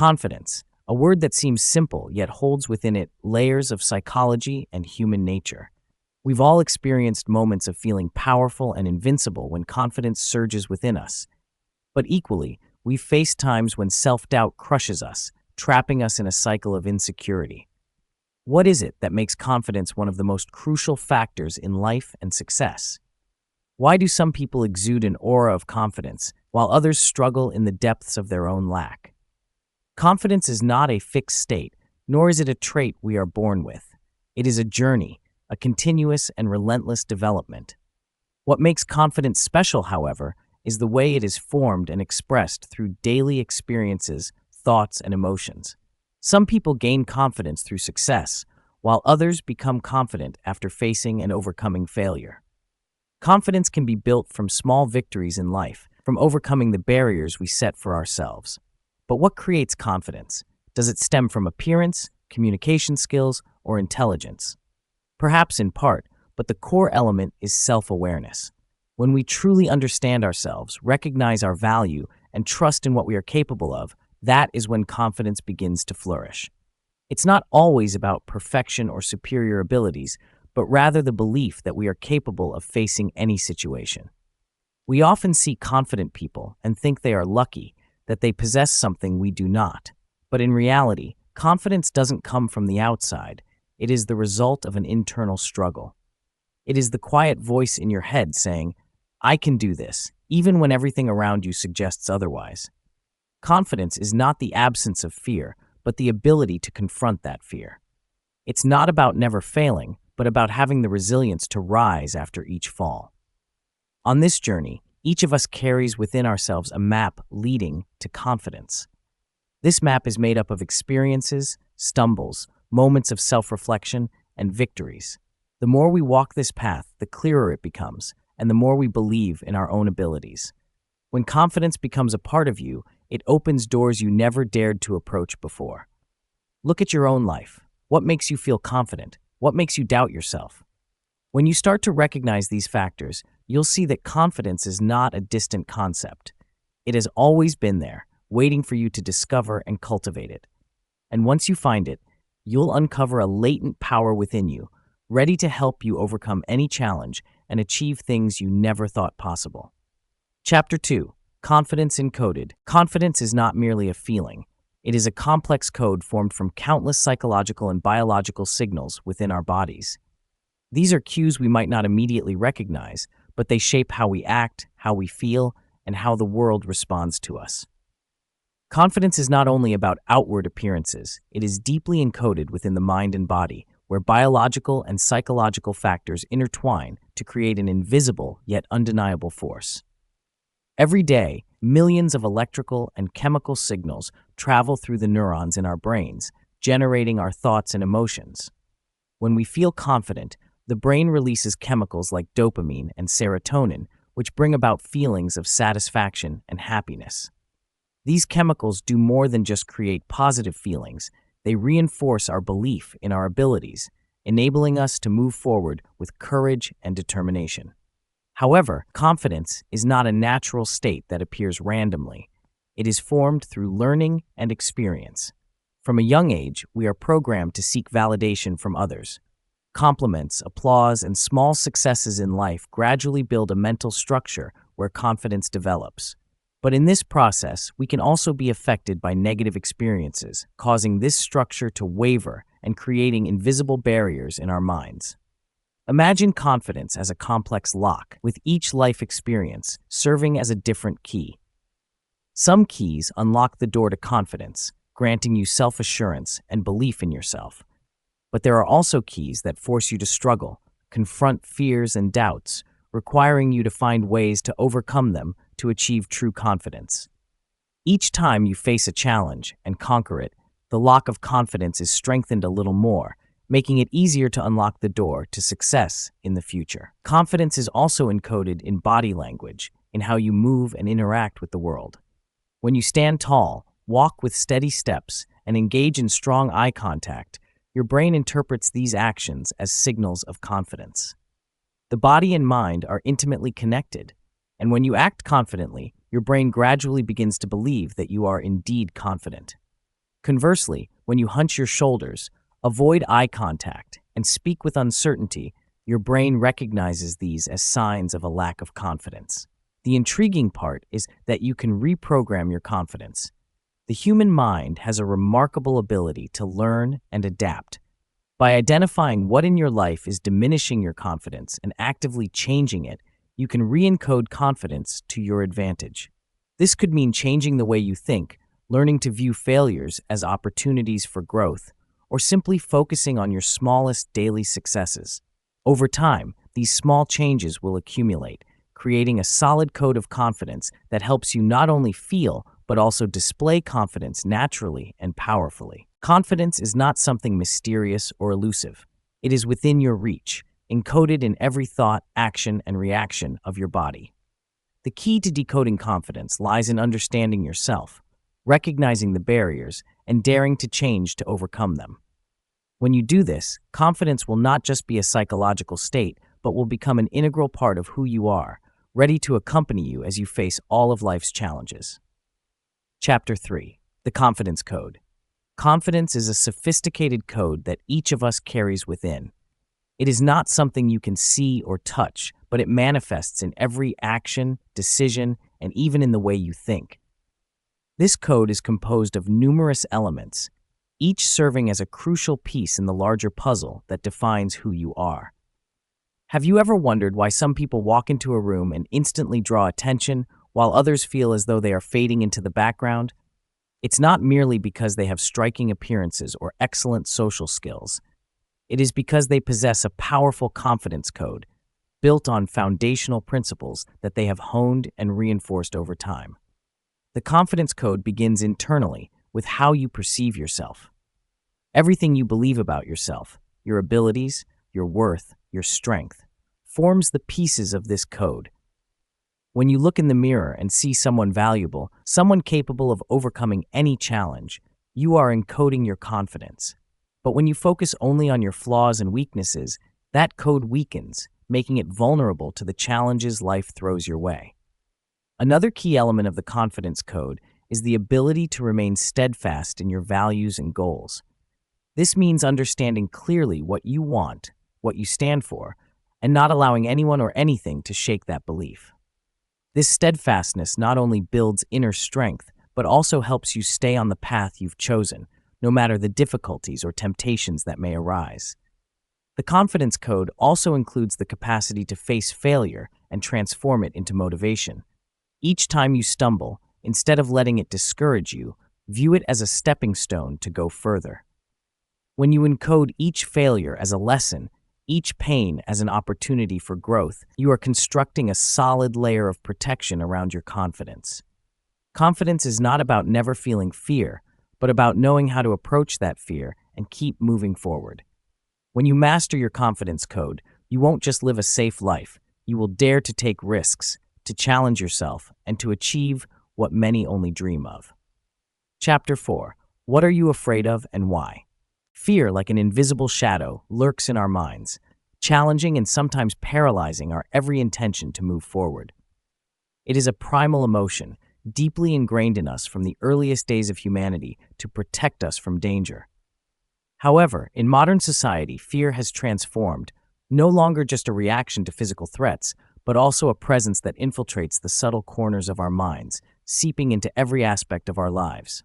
Confidence, a word that seems simple yet holds within it layers of psychology and human nature. We've all experienced moments of feeling powerful and invincible when confidence surges within us. But equally, we've faced times when self-doubt crushes us, trapping us in a cycle of insecurity. What is it that makes confidence one of the most crucial factors in life and success? Why do some people exude an aura of confidence, while others struggle in the depths of their own lack? Confidence is not a fixed state, nor is it a trait we are born with. It is a journey, a continuous and relentless development. What makes confidence special, however, is the way it is formed and expressed through daily experiences, thoughts, and emotions. Some people gain confidence through success, while others become confident after facing and overcoming failure. Confidence can be built from small victories in life, from overcoming the barriers we set for ourselves. But what creates confidence? Does it stem from appearance, communication skills, or intelligence? Perhaps in part, but the core element is self-awareness. When we truly understand ourselves, recognize our value, and trust in what we are capable of, that is when confidence begins to flourish. It's not always about perfection or superior abilities, but rather the belief that we are capable of facing any situation. We often see confident people and think they are lucky, that they possess something we do not. But in reality, confidence doesn't come from the outside. It is the result of an internal struggle. It is the quiet voice in your head saying, "I can do this," even when everything around you suggests otherwise. Confidence is not the absence of fear, but the ability to confront that fear. It's not about never failing, but about having the resilience to rise after each fall. On this journey, each of us carries within ourselves a map leading to confidence. This map is made up of experiences, stumbles, moments of self-reflection, and victories. The more we walk this path, the clearer it becomes, and the more we believe in our own abilities. When confidence becomes a part of you, it opens doors you never dared to approach before. Look at your own life. What makes you feel confident? What makes you doubt yourself? When you start to recognize these factors, you'll see that confidence is not a distant concept. It has always been there, waiting for you to discover and cultivate it. And once you find it, you'll uncover a latent power within you, ready to help you overcome any challenge and achieve things you never thought possible. Chapter 2. Confidence Encoded. Confidence is not merely a feeling. It is a complex code formed from countless psychological and biological signals within our bodies. These are cues we might not immediately recognize, but they shape how we act, how we feel, and how the world responds to us. Confidence is not only about outward appearances, it is deeply encoded within the mind and body, where biological and psychological factors intertwine to create an invisible yet undeniable force. Every day, millions of electrical and chemical signals travel through the neurons in our brains, generating our thoughts and emotions. When we feel confident, the brain releases chemicals like dopamine and serotonin, which bring about feelings of satisfaction and happiness. These chemicals do more than just create positive feelings. They reinforce our belief in our abilities, enabling us to move forward with courage and determination. However, confidence is not a natural state that appears randomly. It is formed through learning and experience. From a young age, we are programmed to seek validation from others. Compliments, applause, and small successes in life gradually build a mental structure where confidence develops. But in this process, we can also be affected by negative experiences, causing this structure to waver and creating invisible barriers in our minds. Imagine confidence as a complex lock, with each life experience serving as a different key. Some keys unlock the door to confidence, granting you self-assurance and belief in yourself. But there are also keys that force you to struggle, confront fears and doubts, requiring you to find ways to overcome them to achieve true confidence. Each time you face a challenge and conquer it, the lock of confidence is strengthened a little more, making it easier to unlock the door to success in the future. Confidence is also encoded in body language, in how you move and interact with the world. When you stand tall, walk with steady steps, and engage in strong eye contact, your brain interprets these actions as signals of confidence. The body and mind are intimately connected, and when you act confidently, your brain gradually begins to believe that you are indeed confident. Conversely, when you hunch your shoulders, avoid eye contact, and speak with uncertainty, your brain recognizes these as signs of a lack of confidence. The intriguing part is that you can reprogram your confidence. The human mind has a remarkable ability to learn and adapt. By identifying what in your life is diminishing your confidence and actively changing it, you can re-encode confidence to your advantage. This could mean changing the way you think, learning to view failures as opportunities for growth, or simply focusing on your smallest daily successes. Over time, these small changes will accumulate, creating a solid code of confidence that helps you not only feel, but also display confidence naturally and powerfully. Confidence is not something mysterious or elusive. It is within your reach, encoded in every thought, action, and reaction of your body. The key to decoding confidence lies in understanding yourself, recognizing the barriers, and daring to change to overcome them. When you do this, confidence will not just be a psychological state, but will become an integral part of who you are, ready to accompany you as you face all of life's challenges. Chapter 3. The Confidence Code. Confidence is a sophisticated code that each of us carries within. It is not something you can see or touch, but it manifests in every action, decision, and even in the way you think. This code is composed of numerous elements, each serving as a crucial piece in the larger puzzle that defines who you are. Have you ever wondered why some people walk into a room and instantly draw attention, while others feel as though they are fading into the background? It's not merely because they have striking appearances or excellent social skills. It is because they possess a powerful confidence code, built on foundational principles that they have honed and reinforced over time. The confidence code begins internally with how you perceive yourself. Everything you believe about yourself, your abilities, your worth, your strength, forms the pieces of this code. When you look in the mirror and see someone valuable, someone capable of overcoming any challenge, you are encoding your confidence. But when you focus only on your flaws and weaknesses, that code weakens, making it vulnerable to the challenges life throws your way. Another key element of the confidence code is the ability to remain steadfast in your values and goals. This means understanding clearly what you want, what you stand for, and not allowing anyone or anything to shake that belief. This steadfastness not only builds inner strength, but also helps you stay on the path you've chosen, no matter the difficulties or temptations that may arise. The confidence code also includes the capacity to face failure and transform it into motivation. Each time you stumble, instead of letting it discourage you, view it as a stepping stone to go further. When you encode each failure as a lesson, each pain as an opportunity for growth, you are constructing a solid layer of protection around your confidence. Confidence is not about never feeling fear, but about knowing how to approach that fear and keep moving forward. When you master your confidence code, you won't just live a safe life, you will dare to take risks, to challenge yourself, and to achieve what many only dream of. Chapter 4. What are you afraid of and why? Fear, like an invisible shadow, lurks in our minds, challenging and sometimes paralyzing our every intention to move forward. It is a primal emotion, deeply ingrained in us from the earliest days of humanity to protect us from danger. However, in modern society, fear has transformed, no longer just a reaction to physical threats, but also a presence that infiltrates the subtle corners of our minds, seeping into every aspect of our lives.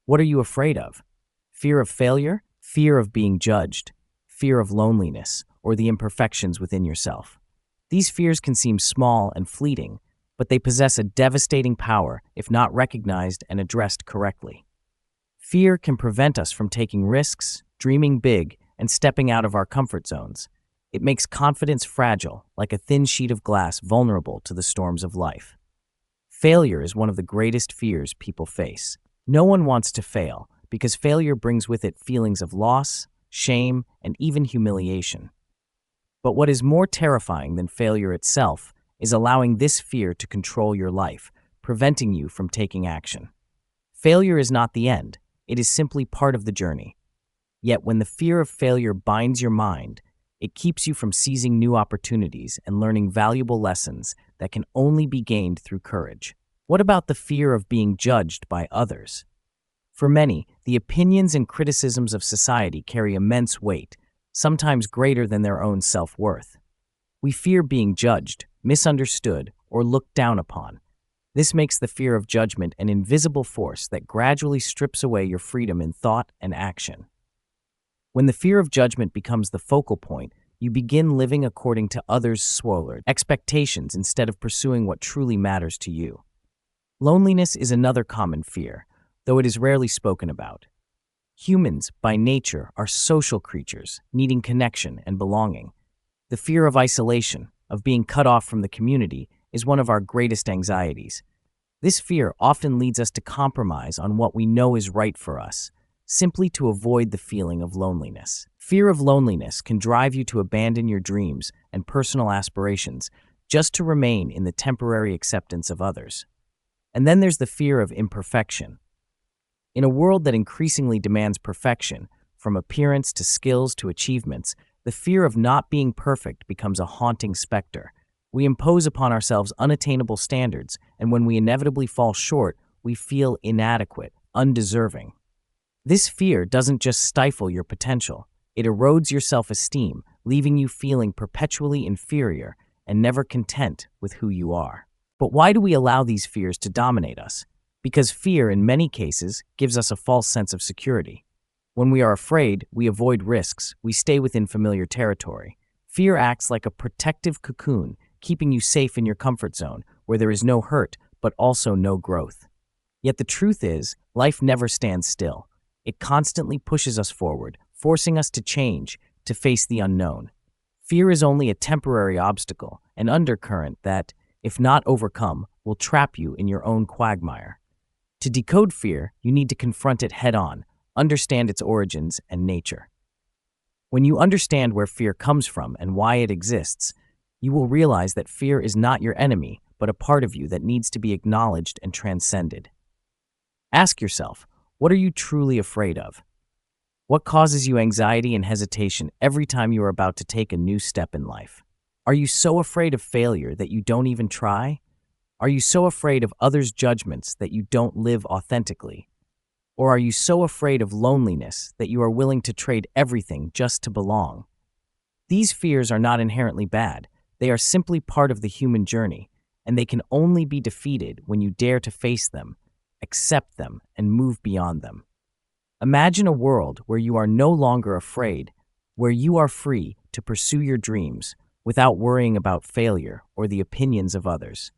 What are you afraid of? Fear of failure? Fear of being judged? Fear of loneliness, or the imperfections within yourself? These fears can seem small and fleeting, but they possess a devastating power if not recognized and addressed correctly. Fear can prevent us from taking risks, dreaming big, and stepping out of our comfort zones. It makes confidence fragile, like a thin sheet of glass vulnerable to the storms of life. Failure is one of the greatest fears people face. No one wants to fail, because failure brings with it feelings of loss, shame, and even humiliation. But what is more terrifying than failure itself is allowing this fear to control your life, preventing you from taking action. Failure is not the end, it is simply part of the journey. Yet when the fear of failure binds your mind, it keeps you from seizing new opportunities and learning valuable lessons that can only be gained through courage. What about the fear of being judged by others? For many, the opinions and criticisms of society carry immense weight, sometimes greater than their own self-worth. We fear being judged, misunderstood, or looked down upon. This makes the fear of judgment an invisible force that gradually strips away your freedom in thought and action. When the fear of judgment becomes the focal point, you begin living according to others' swollen expectations instead of pursuing what truly matters to you. Loneliness is another common fear, though it is rarely spoken about. Humans, by nature, are social creatures, needing connection and belonging. The fear of isolation, of being cut off from the community, is one of our greatest anxieties. This fear often leads us to compromise on what we know is right for us, simply to avoid the feeling of loneliness. Fear of loneliness can drive you to abandon your dreams and personal aspirations just to remain in the temporary acceptance of others. And then there's the fear of imperfection. In a world that increasingly demands perfection, from appearance to skills to achievements, the fear of not being perfect becomes a haunting specter. We impose upon ourselves unattainable standards, and when we inevitably fall short, we feel inadequate, undeserving. This fear doesn't just stifle your potential, it erodes your self-esteem, leaving you feeling perpetually inferior and never content with who you are. But why do we allow these fears to dominate us? Because fear, in many cases, gives us a false sense of security. When we are afraid, we avoid risks, we stay within familiar territory. Fear acts like a protective cocoon, keeping you safe in your comfort zone, where there is no hurt, but also no growth. Yet the truth is, life never stands still. It constantly pushes us forward, forcing us to change, to face the unknown. Fear is only a temporary obstacle, an undercurrent that, if not overcome, will trap you in your own quagmire. To decode fear, you need to confront it head-on, understand its origins and nature. When you understand where fear comes from and why it exists, you will realize that fear is not your enemy, but a part of you that needs to be acknowledged and transcended. Ask yourself, what are you truly afraid of? What causes you anxiety and hesitation every time you are about to take a new step in life? Are you so afraid of failure that you don't even try? Are you so afraid of others' judgments that you don't live authentically? Or are you so afraid of loneliness that you are willing to trade everything just to belong? These fears are not inherently bad. They are simply part of the human journey, and they can only be defeated when you dare to face them, accept them, and move beyond them. Imagine a world where you are no longer afraid, where you are free to pursue your dreams without worrying about failure or the opinions of others.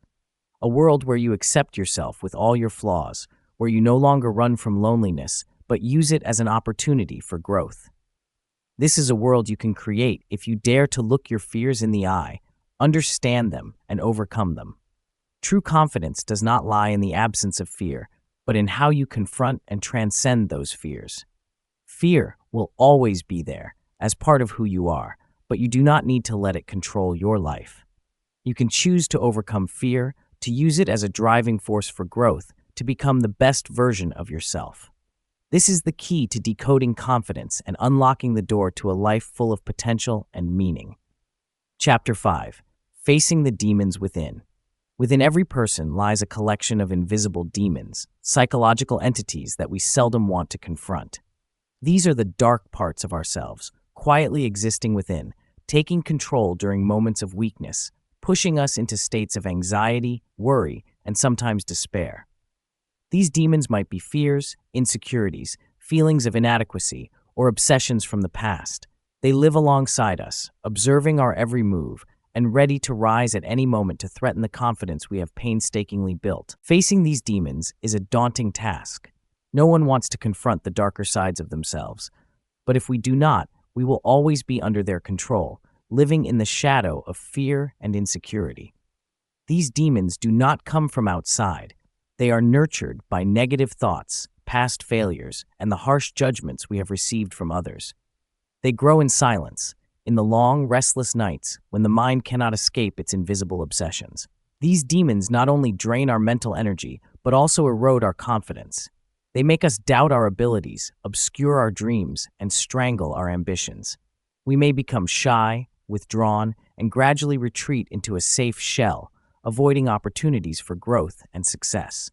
A world where you accept yourself with all your flaws, where you no longer run from loneliness, but use it as an opportunity for growth. This is a world you can create if you dare to look your fears in the eye, understand them, and overcome them. True confidence does not lie in the absence of fear, but in how you confront and transcend those fears. Fear will always be there, as part of who you are, but you do not need to let it control your life. You can choose to overcome fear, to use it as a driving force for growth, to become the best version of yourself. This is the key to decoding confidence and unlocking the door to a life full of potential and meaning. Chapter 5. Facing the Demons Within. Within every person lies a collection of invisible demons, psychological entities that we seldom want to confront. These are the dark parts of ourselves, quietly existing within, taking control during moments of weakness, pushing us into states of anxiety, worry, and sometimes despair. These demons might be fears, insecurities, feelings of inadequacy, or obsessions from the past. They live alongside us, observing our every move, and ready to rise at any moment to threaten the confidence we have painstakingly built. Facing these demons is a daunting task. No one wants to confront the darker sides of themselves, but if we do not, we will always be under their control, living in the shadow of fear and insecurity. These demons do not come from outside. They are nurtured by negative thoughts, past failures, and the harsh judgments we have received from others. They grow in silence, in the long, restless nights when the mind cannot escape its invisible obsessions. These demons not only drain our mental energy, but also erode our confidence. They make us doubt our abilities, obscure our dreams, and strangle our ambitions. We may become shy, withdrawn, and gradually retreat into a safe shell, avoiding opportunities for growth and success.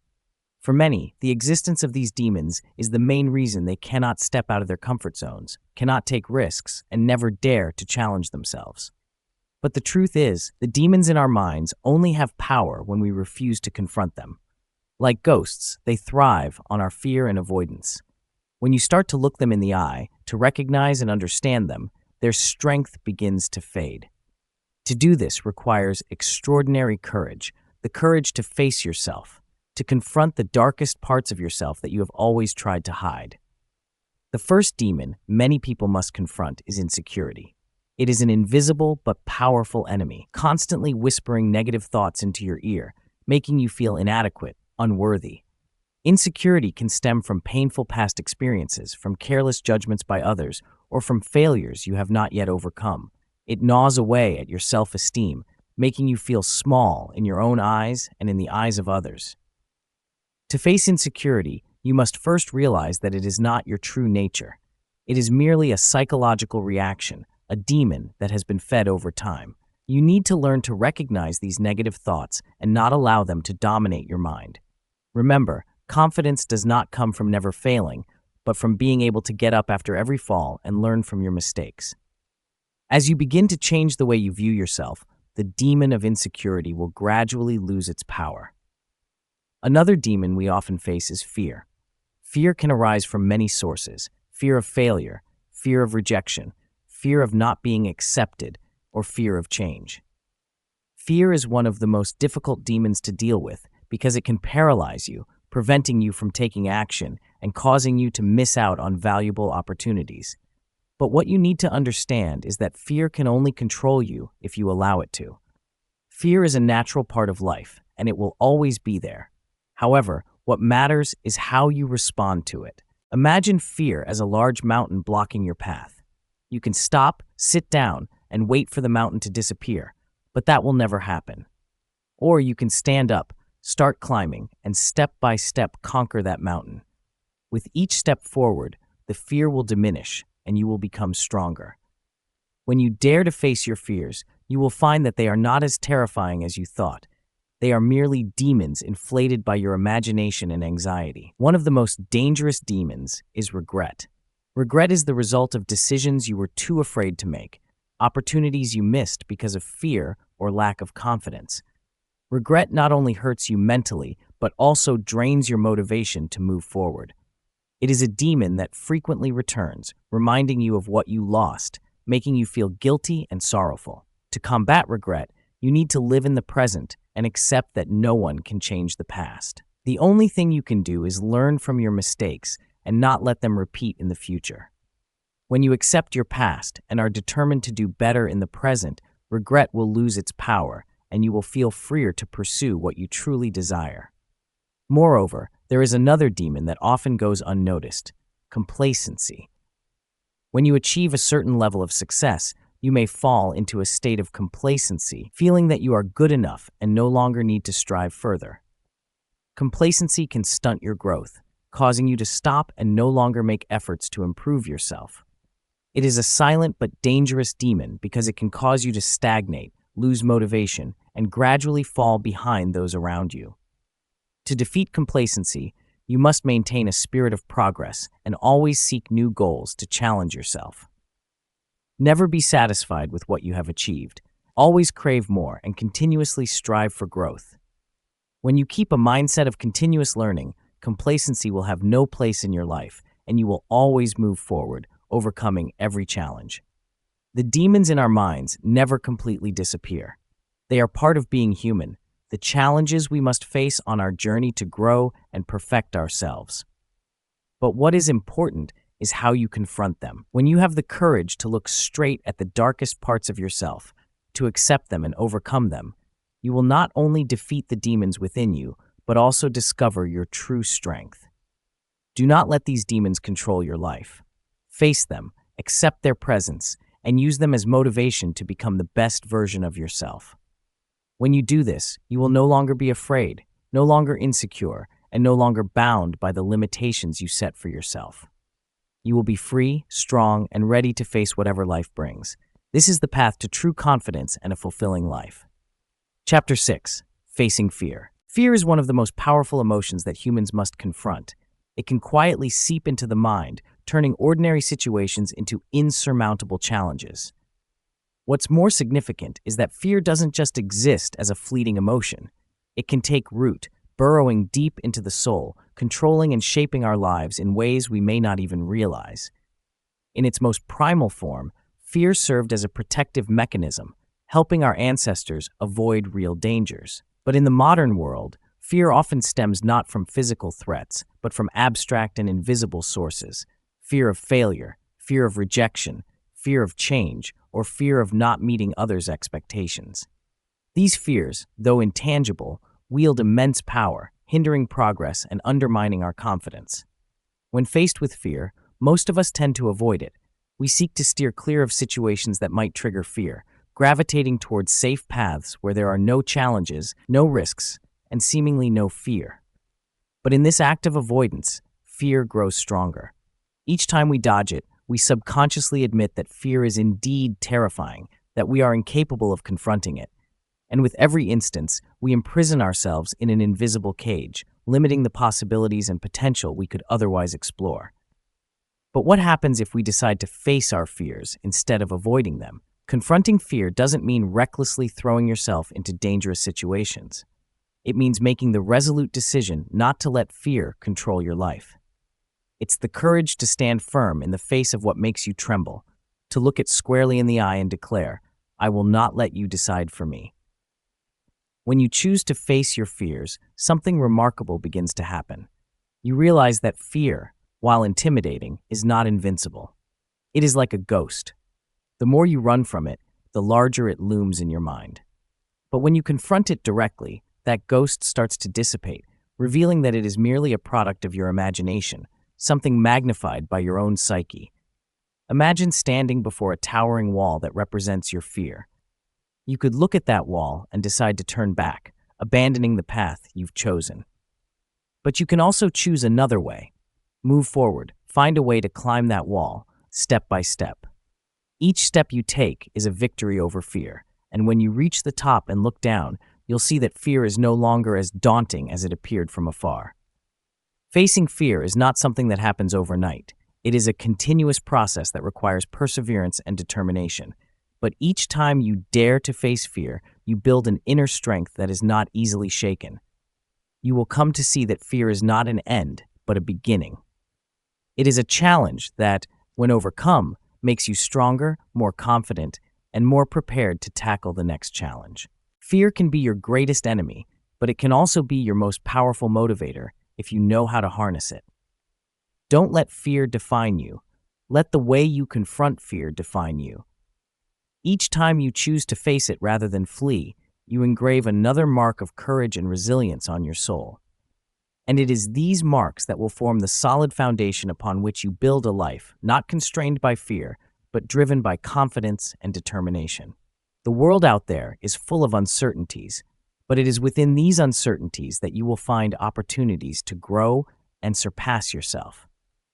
For many, the existence of these demons is the main reason they cannot step out of their comfort zones, cannot take risks, and never dare to challenge themselves. But the truth is, the demons in our minds only have power when we refuse to confront them. Like ghosts, they thrive on our fear and avoidance. When you start to look them in the eye, to recognize and understand them, their strength begins to fade. To do this requires extraordinary courage, the courage to face yourself, to confront the darkest parts of yourself that you have always tried to hide. The first demon many people must confront is insecurity. It is an invisible but powerful enemy, constantly whispering negative thoughts into your ear, making you feel inadequate, unworthy. Insecurity can stem from painful past experiences, from careless judgments by others, or from failures you have not yet overcome. It gnaws away at your self-esteem, making you feel small in your own eyes and in the eyes of others. To face insecurity, you must first realize that it is not your true nature. It is merely a psychological reaction, a demon that has been fed over time. You need to learn to recognize these negative thoughts and not allow them to dominate your mind. Remember, confidence does not come from never failing, but from being able to get up after every fall and learn from your mistakes. As you begin to change the way you view yourself, the demon of insecurity will gradually lose its power. Another demon we often face is fear. Fear can arise from many sources: fear of failure, fear of rejection, fear of not being accepted, or fear of change. Fear is one of the most difficult demons to deal with because it can paralyze you, preventing you from taking action and causing you to miss out on valuable opportunities. But what you need to understand is that fear can only control you if you allow it to. Fear is a natural part of life, and it will always be there. However, what matters is how you respond to it. Imagine fear as a large mountain blocking your path. You can stop, sit down, and wait for the mountain to disappear, but that will never happen. Or you can stand up, start climbing, and step by step conquer that mountain. With each step forward, the fear will diminish, and you will become stronger. When you dare to face your fears, you will find that they are not as terrifying as you thought. They are merely demons inflated by your imagination and anxiety. One of the most dangerous demons is regret. Regret is the result of decisions you were too afraid to make, opportunities you missed because of fear or lack of confidence. Regret not only hurts you mentally, but also drains your motivation to move forward. It is a demon that frequently returns, reminding you of what you lost, making you feel guilty and sorrowful. To combat regret, you need to live in the present and accept that no one can change the past. The only thing you can do is learn from your mistakes and not let them repeat in the future. When you accept your past and are determined to do better in the present, regret will lose its power, and you will feel freer to pursue what you truly desire. Moreover, there is another demon that often goes unnoticed: complacency. When you achieve a certain level of success, you may fall into a state of complacency, feeling that you are good enough and no longer need to strive further. Complacency can stunt your growth, causing you to stop and no longer make efforts to improve yourself. It is a silent but dangerous demon because it can cause you to stagnate, lose motivation, and gradually fall behind those around you. To defeat complacency, you must maintain a spirit of progress and always seek new goals to challenge yourself. Never be satisfied with what you have achieved. Always crave more and continuously strive for growth. When you keep a mindset of continuous learning, complacency will have no place in your life, and you will always move forward, overcoming every challenge. The demons in our minds never completely disappear. They are part of being human, the challenges we must face on our journey to grow and perfect ourselves. But what is important is how you confront them. When you have the courage to look straight at the darkest parts of yourself, to accept them and overcome them, you will not only defeat the demons within you, but also discover your true strength. Do not let these demons control your life. Face them, accept their presence, and use them as motivation to become the best version of yourself. When you do this, you will no longer be afraid, no longer insecure, and no longer bound by the limitations you set for yourself. You will be free, strong, and ready to face whatever life brings. This is the path to true confidence and a fulfilling life. Chapter 6. Facing Fear. Fear is one of the most powerful emotions that humans must confront. It can quietly seep into the mind, turning ordinary situations into insurmountable challenges. What's more significant is that fear doesn't just exist as a fleeting emotion. It can take root, burrowing deep into the soul, controlling and shaping our lives in ways we may not even realize. In its most primal form, fear served as a protective mechanism, helping our ancestors avoid real dangers. But in the modern world, fear often stems not from physical threats, but from abstract and invisible sources. Fear of failure, fear of rejection, fear of change, or fear of not meeting others' expectations. These fears, though intangible, wield immense power, hindering progress and undermining our confidence. When faced with fear, most of us tend to avoid it. We seek to steer clear of situations that might trigger fear, gravitating towards safe paths where there are no challenges, no risks, and seemingly no fear. But in this act of avoidance, fear grows stronger. Each time we dodge it, we subconsciously admit that fear is indeed terrifying, that we are incapable of confronting it. And with every instance, we imprison ourselves in an invisible cage, limiting the possibilities and potential we could otherwise explore. But what happens if we decide to face our fears instead of avoiding them? Confronting fear doesn't mean recklessly throwing yourself into dangerous situations. It means making the resolute decision not to let fear control your life. It's the courage to stand firm in the face of what makes you tremble, to look it squarely in the eye and declare, "I will not let you decide for me." When you choose to face your fears, something remarkable begins to happen. You realize that fear, while intimidating, is not invincible. It is like a ghost. The more you run from it, the larger it looms in your mind. But when you confront it directly, that ghost starts to dissipate, revealing that it is merely a product of your imagination, something magnified by your own psyche. Imagine standing before a towering wall that represents your fear. You could look at that wall and decide to turn back, abandoning the path you've chosen. But you can also choose another way. Move forward, find a way to climb that wall, step by step. Each step you take is a victory over fear, and when you reach the top and look down, you'll see that fear is no longer as daunting as it appeared from afar. Facing fear is not something that happens overnight. It is a continuous process that requires perseverance and determination. But each time you dare to face fear, you build an inner strength that is not easily shaken. You will come to see that fear is not an end, but a beginning. It is a challenge that, when overcome, makes you stronger, more confident, and more prepared to tackle the next challenge. Fear can be your greatest enemy, but it can also be your most powerful motivator if you know how to harness it. Don't let fear define you. Let the way you confront fear define you. Each time you choose to face it rather than flee, you engrave another mark of courage and resilience on your soul. And it is these marks that will form the solid foundation upon which you build a life, not constrained by fear, but driven by confidence and determination. The world out there is full of uncertainties, but it is within these uncertainties that you will find opportunities to grow and surpass yourself.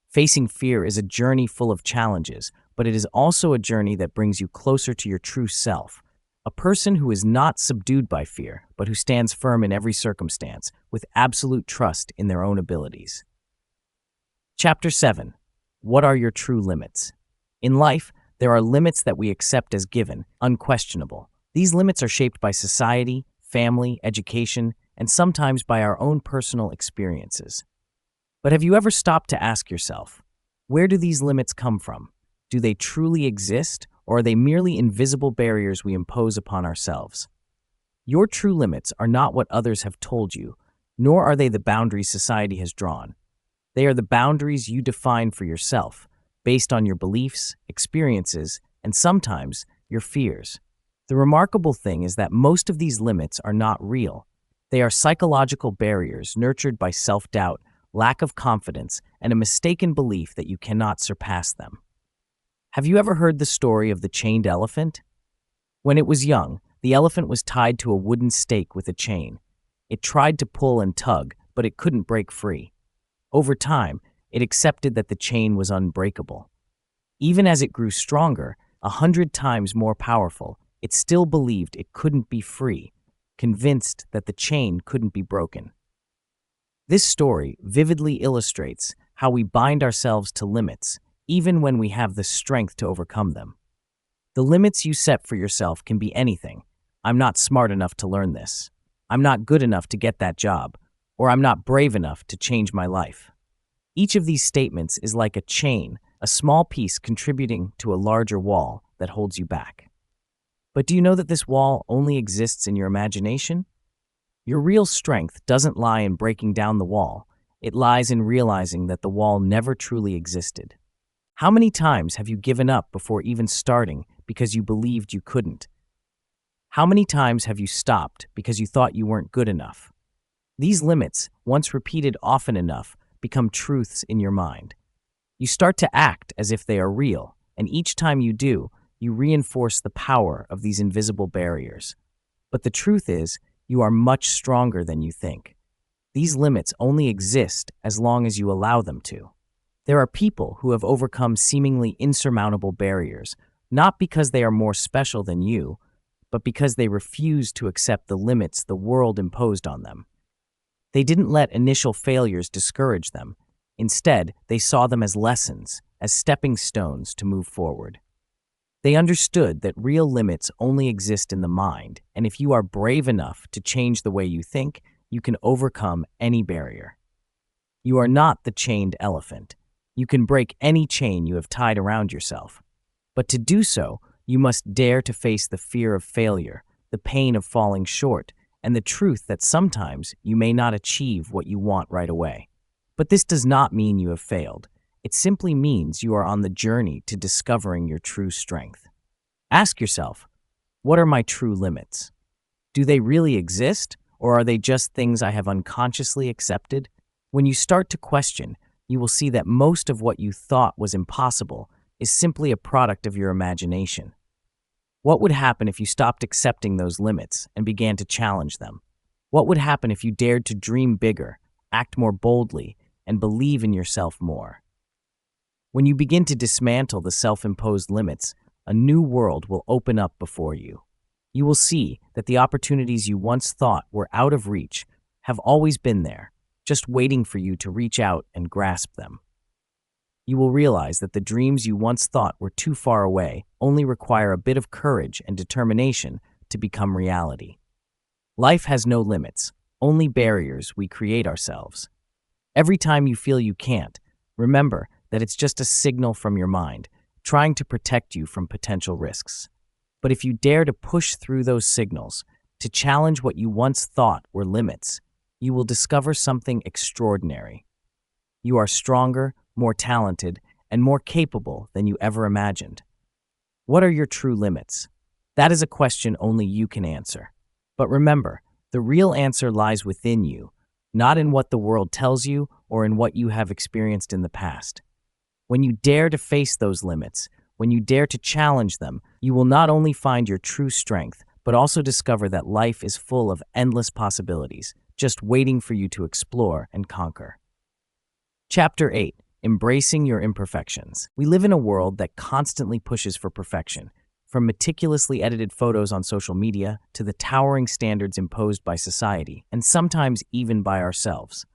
Facing fear is a journey full of challenges, but it is also a journey that brings you closer to your true self, a person who is not subdued by fear, but who stands firm in every circumstance, with absolute trust in their own abilities. Chapter 7. What are your true limits? In life, there are limits that we accept as given, unquestionable. These limits are shaped by society, family, education, and sometimes by our own personal experiences. But have you ever stopped to ask yourself, where do these limits come from? Do they truly exist, or are they merely invisible barriers we impose upon ourselves? Your true limits are not what others have told you, nor are they the boundaries society has drawn. They are the boundaries you define for yourself, based on your beliefs, experiences, and sometimes your fears. The remarkable thing is that most of these limits are not real. They are psychological barriers nurtured by self-doubt, lack of confidence, and a mistaken belief that you cannot surpass them. Have you ever heard the story of the chained elephant? When it was young, the elephant was tied to a wooden stake with a chain. It tried to pull and tug, but it couldn't break free. Over time, it accepted that the chain was unbreakable. Even as it grew stronger, 100 times more powerful, it still believed it couldn't be free. convinced that the chain couldn't be broken. This story vividly illustrates how we bind ourselves to limits, even when we have the strength to overcome them. The limits you set for yourself can be anything. I'm not smart enough to learn this. I'm not good enough to get that job. Or I'm not brave enough to change my life. Each of these statements is like a chain, a small piece contributing to a larger wall that holds you back. But do you know that this wall only exists in your imagination? Your real strength doesn't lie in breaking down the wall. It lies in realizing that the wall never truly existed. How many times have you given up before even starting because you believed you couldn't? How many times have you stopped because you thought you weren't good enough? These limits, once repeated often enough, become truths in your mind. You start to act as if they are real, and each time you do, you reinforce the power of these invisible barriers. But the truth is, you are much stronger than you think. These limits only exist as long as you allow them to. There are people who have overcome seemingly insurmountable barriers, not because they are more special than you, but because they refuse to accept the limits the world imposed on them. They didn't let initial failures discourage them. Instead, they saw them as lessons, as stepping stones to move forward. They understood that real limits only exist in the mind, and if you are brave enough to change the way you think, you can overcome any barrier. You are not the chained elephant. You can break any chain you have tied around yourself. But to do so, you must dare to face the fear of failure, the pain of falling short, and the truth that sometimes you may not achieve what you want right away. But this does not mean you have failed. It simply means you are on the journey to discovering your true strength. Ask yourself, what are my true limits? Do they really exist, or are they just things I have unconsciously accepted? When you start to question, you will see that most of what you thought was impossible is simply a product of your imagination. What would happen if you stopped accepting those limits and began to challenge them? What would happen if you dared to dream bigger, act more boldly, and believe in yourself more? When you begin to dismantle the self-imposed limits, a new world will open up before you. You will see that the opportunities you once thought were out of reach have always been there, just waiting for you to reach out and grasp them. You will realize that the dreams you once thought were too far away only require a bit of courage and determination to become reality. Life has no limits, only barriers we create ourselves. Every time you feel you can't, remember that it's just a signal from your mind, trying to protect you from potential risks. But if you dare to push through those signals, to challenge what you once thought were limits, you will discover something extraordinary. You are stronger, more talented, and more capable than you ever imagined. What are your true limits? That is a question only you can answer. But remember, the real answer lies within you, not in what the world tells you or in what you have experienced in the past. When you dare to face those limits, when you dare to challenge them, you will not only find your true strength, but also discover that life is full of endless possibilities, just waiting for you to explore and conquer. Chapter 8. Embracing your imperfections. We live in a world that constantly pushes for perfection, from meticulously edited photos on social media to the towering standards imposed by society, and sometimes even by ourselves.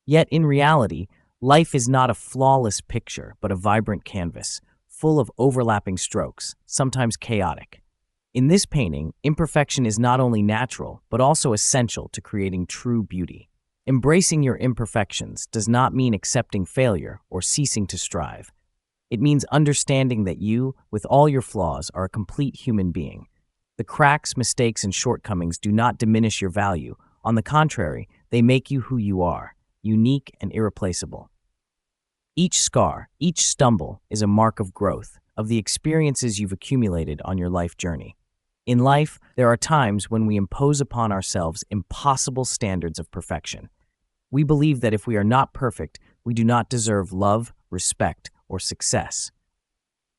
Yet in reality, life is not a flawless picture, but a vibrant canvas, full of overlapping strokes, sometimes chaotic. In this painting, imperfection is not only natural, but also essential to creating true beauty. Embracing your imperfections does not mean accepting failure or ceasing to strive. It means understanding that you, with all your flaws, are a complete human being. The cracks, mistakes, and shortcomings do not diminish your value. On the contrary, they make you who you are, unique and irreplaceable. Each scar, each stumble, is a mark of growth, of the experiences you've accumulated on your life journey. In life, there are times when we impose upon ourselves impossible standards of perfection. We believe that if we are not perfect, we do not deserve love, respect, or success.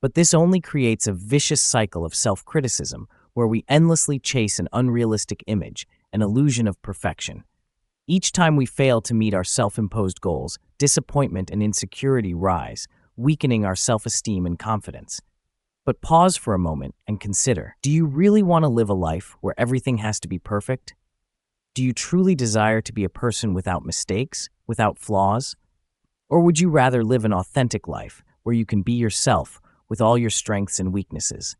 But this only creates a vicious cycle of self-criticism where we endlessly chase an unrealistic image, an illusion of perfection. Each time we fail to meet our self-imposed goals, disappointment and insecurity rise, weakening our self-esteem and confidence. But pause for a moment and consider, do you really want to live a life where everything has to be perfect? Do you truly desire to be a person without mistakes, without flaws? Or would you rather live an authentic life where you can be yourself with all your strengths and weaknesses?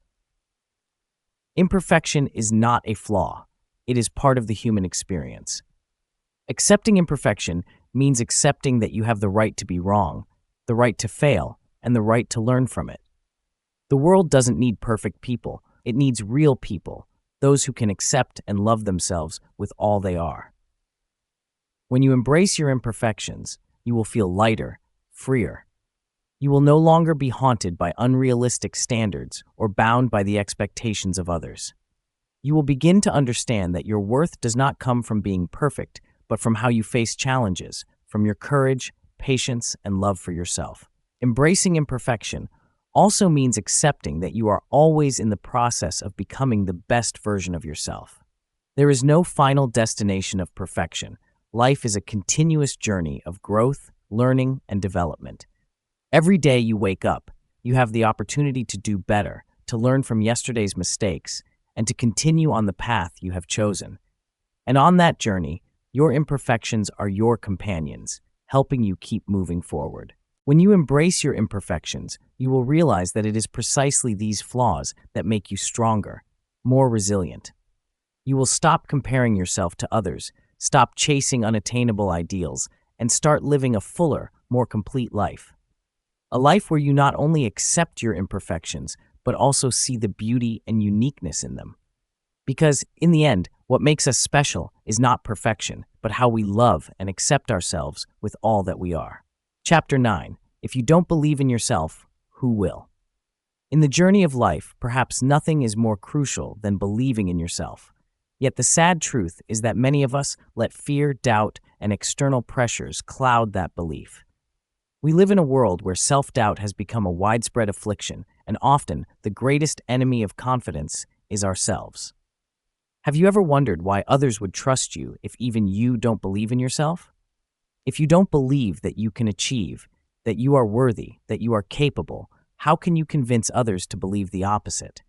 Imperfection is not a flaw. It is part of the human experience. Accepting imperfection means accepting that you have the right to be wrong, the right to fail, and the right to learn from it. The world doesn't need perfect people. It needs real people, those who can accept and love themselves with all they are. When you embrace your imperfections, you will feel lighter, freer. You will no longer be haunted by unrealistic standards or bound by the expectations of others. You will begin to understand that your worth does not come from being perfect, but from how you face challenges, from your courage, patience, and love for yourself. Embracing imperfection also means accepting that you are always in the process of becoming the best version of yourself. There is no final destination of perfection. Life is a continuous journey of growth, learning, and development. Every day you wake up, you have the opportunity to do better, to learn from yesterday's mistakes, and to continue on the path you have chosen. And on that journey, your imperfections are your companions, helping you keep moving forward. When you embrace your imperfections, you will realize that it is precisely these flaws that make you stronger, more resilient. You will stop comparing yourself to others, stop chasing unattainable ideals, and start living a fuller, more complete life. A life where you not only accept your imperfections, but also see the beauty and uniqueness in them. Because, in the end, what makes us special is not perfection, but how we love and accept ourselves with all that we are. Chapter 9. If you don't believe in yourself, who will? In the journey of life, perhaps nothing is more crucial than believing in yourself. Yet the sad truth is that many of us let fear, doubt, and external pressures cloud that belief. We live in a world where self-doubt has become a widespread affliction, and often the greatest enemy of confidence is ourselves. Have you ever wondered why others would trust you if even you don't believe in yourself? If you don't believe that you can achieve, that you are worthy, that you are capable, how can you convince others to believe the opposite?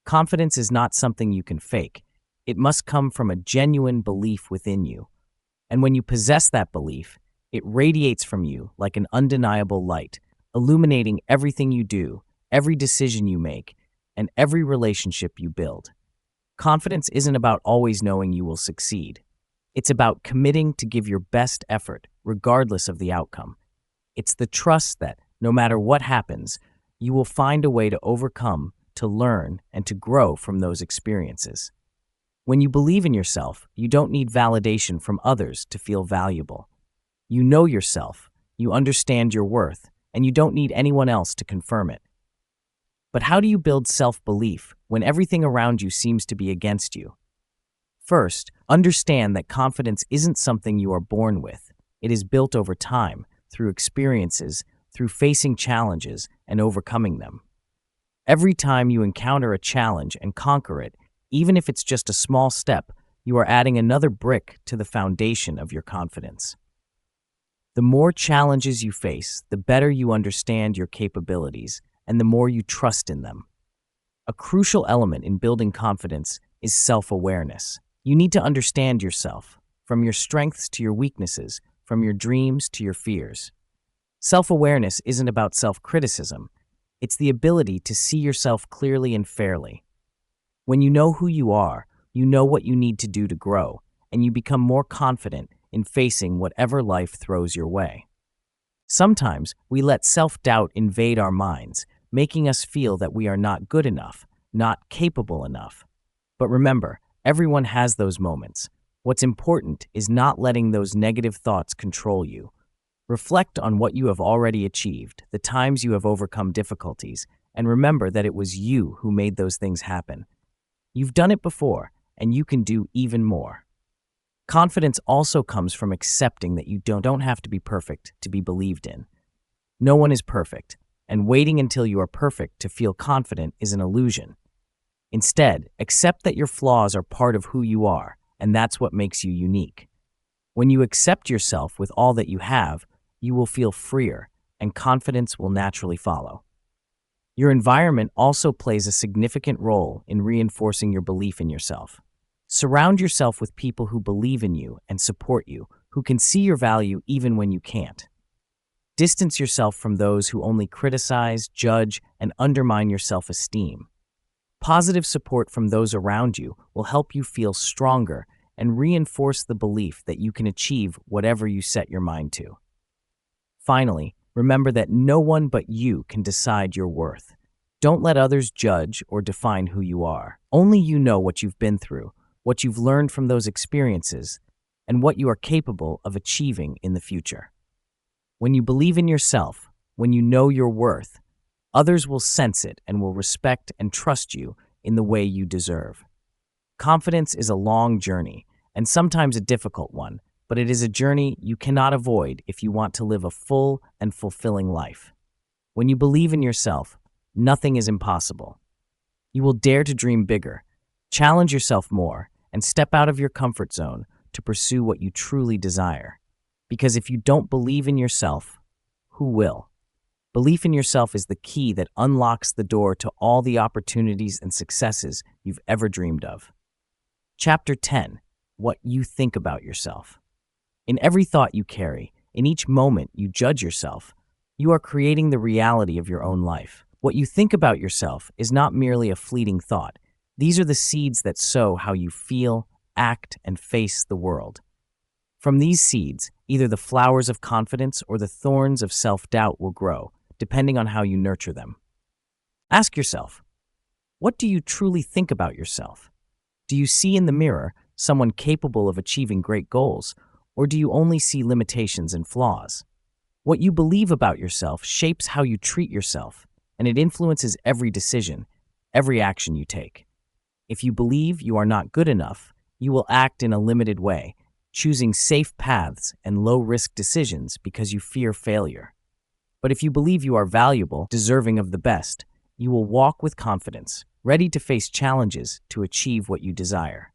Confidence is not something you can fake. It must come from a genuine belief within you. And when you possess that belief, it radiates from you like an undeniable light, illuminating everything you do, every decision you make, and every relationship you build. Confidence isn't about always knowing you will succeed. It's about committing to give your best effort, regardless of the outcome. It's the trust that, no matter what happens, you will find a way to overcome, to learn, and to grow from those experiences. When you believe in yourself, you don't need validation from others to feel valuable. You know yourself, you understand your worth, and you don't need anyone else to confirm it. But how do you build self-belief when everything around you seems to be against you? First, understand that confidence isn't something you are born with. It is built over time, through experiences, through facing challenges, and overcoming them. Every time you encounter a challenge and conquer it, even if it's just a small step, you are adding another brick to the foundation of your confidence. The more challenges you face, the better you understand your capabilities, and the more you trust in them. A crucial element in building confidence is self-awareness. You need to understand yourself, from your strengths to your weaknesses, from your dreams to your fears. Self-awareness isn't about self-criticism. It's the ability to see yourself clearly and fairly. When you know who you are, you know what you need to do to grow, and you become more confident in facing whatever life throws your way. Sometimes we let self-doubt invade our minds, making us feel that we are not good enough, not capable enough. But remember, everyone has those moments. What's important is not letting those negative thoughts control you. Reflect on what you have already achieved, the times you have overcome difficulties, and remember that it was you who made those things happen. You've done it before, and you can do even more. Confidence also comes from accepting that you don't have to be perfect to be believed in. No one is perfect, and waiting until you are perfect to feel confident is an illusion. Instead, accept that your flaws are part of who you are, and that's what makes you unique. When you accept yourself with all that you have, you will feel freer, and confidence will naturally follow. Your environment also plays a significant role in reinforcing your belief in yourself. Surround yourself with people who believe in you and support you, who can see your value even when you can't. Distance yourself from those who only criticize, judge, and undermine your self-esteem. Positive support from those around you will help you feel stronger and reinforce the belief that you can achieve whatever you set your mind to. Finally, remember that no one but you can decide your worth. Don't let others judge or define who you are. Only you know what you've been through, what you've learned from those experiences, and what you are capable of achieving in the future. When you believe in yourself, when you know your worth, others will sense it and will respect and trust you in the way you deserve. Confidence is a long journey, and sometimes a difficult one, but it is a journey you cannot avoid if you want to live a full and fulfilling life. When you believe in yourself, nothing is impossible. You will dare to dream bigger, challenge yourself more, and step out of your comfort zone to pursue what you truly desire. Because if you don't believe in yourself, who will? Belief in yourself is the key that unlocks the door to all the opportunities and successes you've ever dreamed of. Chapter 10. What you think about yourself. In every thought you carry, in each moment you judge yourself, you are creating the reality of your own life. What you think about yourself is not merely a fleeting thought. These are the seeds that sow how you feel, act, and face the world. From these seeds, either the flowers of confidence or the thorns of self-doubt will grow, depending on how you nurture them. Ask yourself, what do you truly think about yourself? Do you see in the mirror someone capable of achieving great goals, or do you only see limitations and flaws? What you believe about yourself shapes how you treat yourself, and it influences every decision, every action you take. If you believe you are not good enough, you will act in a limited way, choosing safe paths and low-risk decisions because you fear failure. But if you believe you are valuable, deserving of the best, you will walk with confidence, ready to face challenges to achieve what you desire.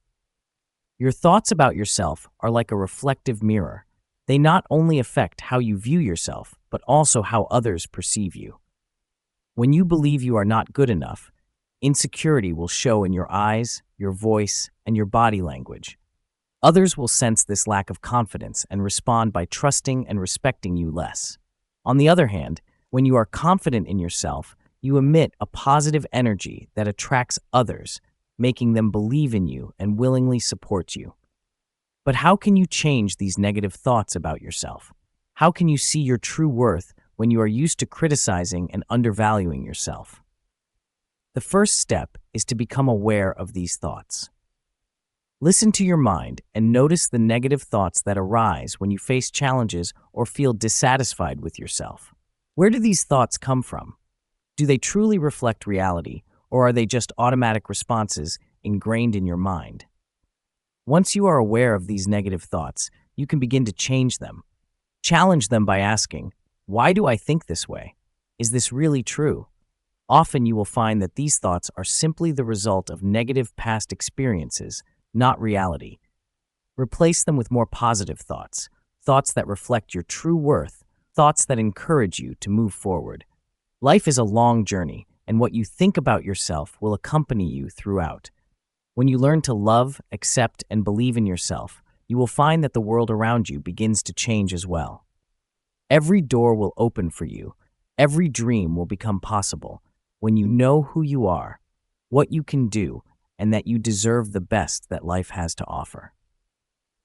Your thoughts about yourself are like a reflective mirror. They not only affect how you view yourself, but also how others perceive you. When you believe you are not good enough, insecurity will show in your eyes, your voice, and your body language. Others will sense this lack of confidence and respond by trusting and respecting you less. On the other hand, when you are confident in yourself, you emit a positive energy that attracts others, making them believe in you and willingly support you. But how can you change these negative thoughts about yourself? How can you see your true worth when you are used to criticizing and undervaluing yourself? The first step is to become aware of these thoughts. Listen to your mind and notice the negative thoughts that arise when you face challenges or feel dissatisfied with yourself. Where do these thoughts come from? Do they truly reflect reality, or are they just automatic responses ingrained in your mind? Once you are aware of these negative thoughts, you can begin to change them. Challenge them by asking, why do I think this way? Is this really true? Often you will find that these thoughts are simply the result of negative past experiences, not reality. Replace them with more positive thoughts, thoughts that reflect your true worth, thoughts that encourage you to move forward. Life is a long journey, and what you think about yourself will accompany you throughout. When you learn to love, accept, and believe in yourself, you will find that the world around you begins to change as well. Every door will open for you. Every dream will become possible when you know who you are, what you can do, and that you deserve the best that life has to offer.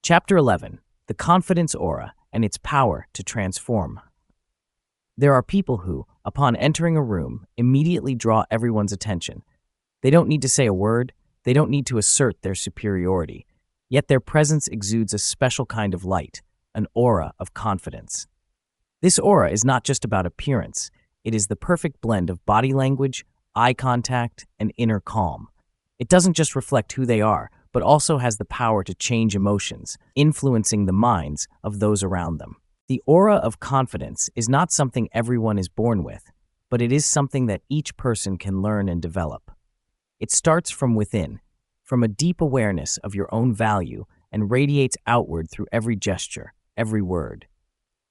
Chapter 11. The Confidence Aura and its Power to Transform. There are people who, upon entering a room, immediately draw everyone's attention. They don't need to say a word, they don't need to assert their superiority, yet their presence exudes a special kind of light, an aura of confidence. This aura is not just about appearance, it is the perfect blend of body language, eye contact, and inner calm. It doesn't just reflect who they are, but also has the power to change emotions, influencing the minds of those around them. The aura of confidence is not something everyone is born with, but it is something that each person can learn and develop. It starts from within, from a deep awareness of your own value, and radiates outward through every gesture, every word.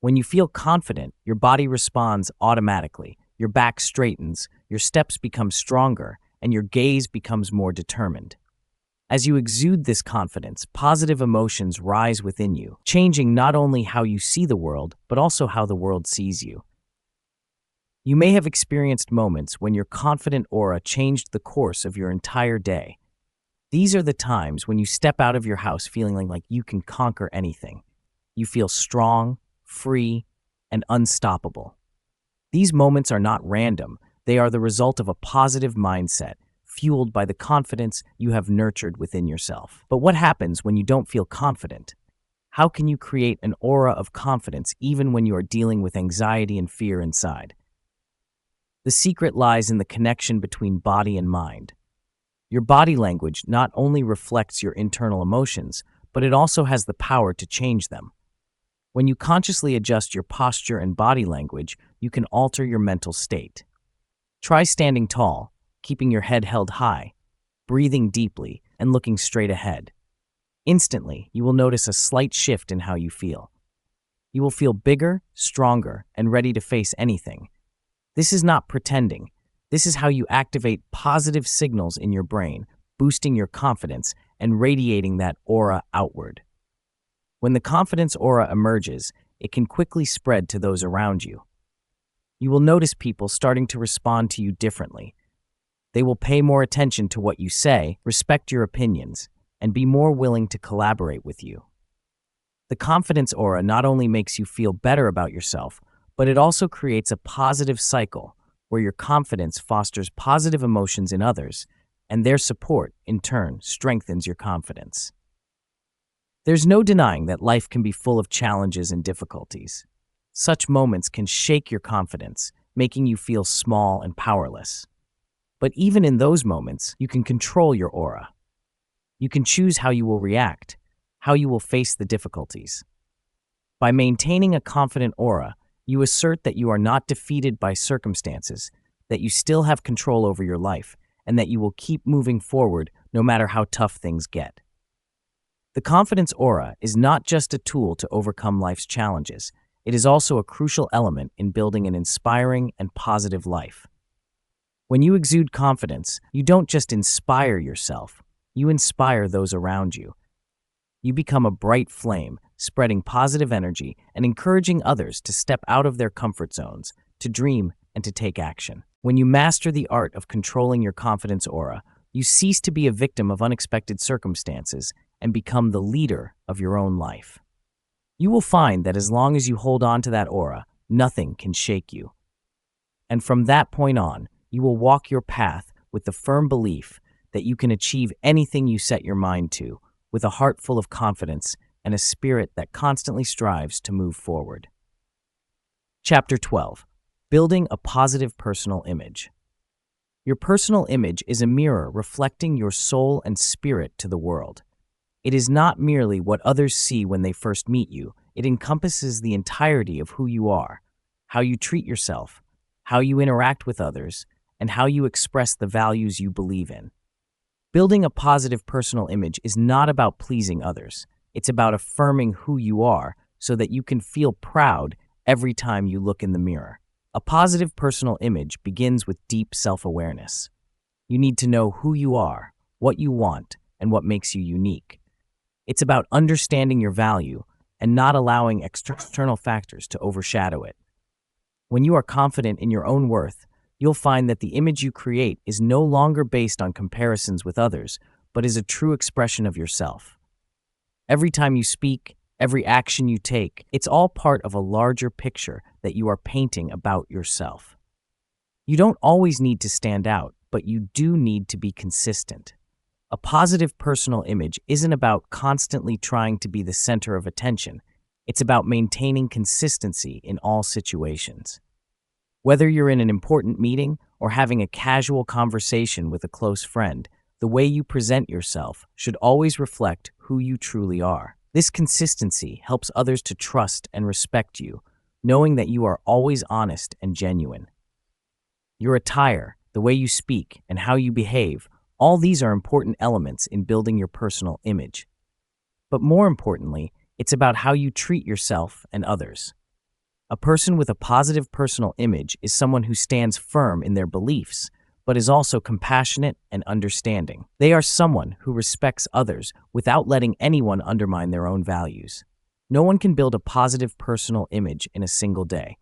When you feel confident, your body responds automatically, your back straightens, your steps become stronger, and your gaze becomes more determined. As you exude this confidence, positive emotions rise within you, changing not only how you see the world, but also how the world sees you. You may have experienced moments when your confident aura changed the course of your entire day. These are the times when you step out of your house feeling like you can conquer anything. You feel strong, free, and unstoppable. These moments are not random. They are the result of a positive mindset, fueled by the confidence you have nurtured within yourself. But what happens when you don't feel confident? How can you create an aura of confidence even when you are dealing with anxiety and fear inside? The secret lies in the connection between body and mind. Your body language not only reflects your internal emotions, but it also has the power to change them. When you consciously adjust your posture and body language, you can alter your mental state. Try standing tall, keeping your head held high, breathing deeply, and looking straight ahead. Instantly, you will notice a slight shift in how you feel. You will feel bigger, stronger, and ready to face anything. This is not pretending. This is how you activate positive signals in your brain, boosting your confidence and radiating that aura outward. When the confidence aura emerges, it can quickly spread to those around you. You will notice people starting to respond to you differently. They will pay more attention to what you say, respect your opinions, and be more willing to collaborate with you. The confidence aura not only makes you feel better about yourself, but it also creates a positive cycle where your confidence fosters positive emotions in others, and their support, in turn, strengthens your confidence. There's no denying that life can be full of challenges and difficulties. Such moments can shake your confidence, making you feel small and powerless. But even in those moments, you can control your aura. You can choose how you will react, how you will face the difficulties. By maintaining a confident aura, you assert that you are not defeated by circumstances, that you still have control over your life, and that you will keep moving forward no matter how tough things get. The confidence aura is not just a tool to overcome life's challenges, it is also a crucial element in building an inspiring and positive life. When you exude confidence, you don't just inspire yourself, you inspire those around you. You become a bright flame, spreading positive energy and encouraging others to step out of their comfort zones, to dream and to take action. When you master the art of controlling your confidence aura, you cease to be a victim of unexpected circumstances and become the leader of your own life. You will find that as long as you hold on to that aura, nothing can shake you. And from that point on, you will walk your path with the firm belief that you can achieve anything you set your mind to, with a heart full of confidence and a spirit that constantly strives to move forward. Chapter 12. Building a positive personal image. Your personal image is a mirror reflecting your soul and spirit to the world. It is not merely what others see when they first meet you, it encompasses the entirety of who you are, how you treat yourself, how you interact with others, and how you express the values you believe in. Building a positive personal image is not about pleasing others. It's about affirming who you are so that you can feel proud every time you look in the mirror. A positive personal image begins with deep self-awareness. You need to know who you are, what you want, and what makes you unique. It's about understanding your value and not allowing external factors to overshadow it. When you are confident in your own worth, you'll find that the image you create is no longer based on comparisons with others, but is a true expression of yourself. Every time you speak, every action you take, it's all part of a larger picture that you are painting about yourself. You don't always need to stand out, but you do need to be consistent. A positive personal image isn't about constantly trying to be the center of attention. It's about maintaining consistency in all situations. Whether you're in an important meeting or having a casual conversation with a close friend, the way you present yourself should always reflect who you truly are. This consistency helps others to trust and respect you, knowing that you are always honest and genuine. Your attire, the way you speak, and how you behave, all these are important elements in building your personal image. But more importantly, it's about how you treat yourself and others. A person with a positive personal image is someone who stands firm in their beliefs, but is also compassionate and understanding. They are someone who respects others without letting anyone undermine their own values. No one can build a positive personal image in a single day.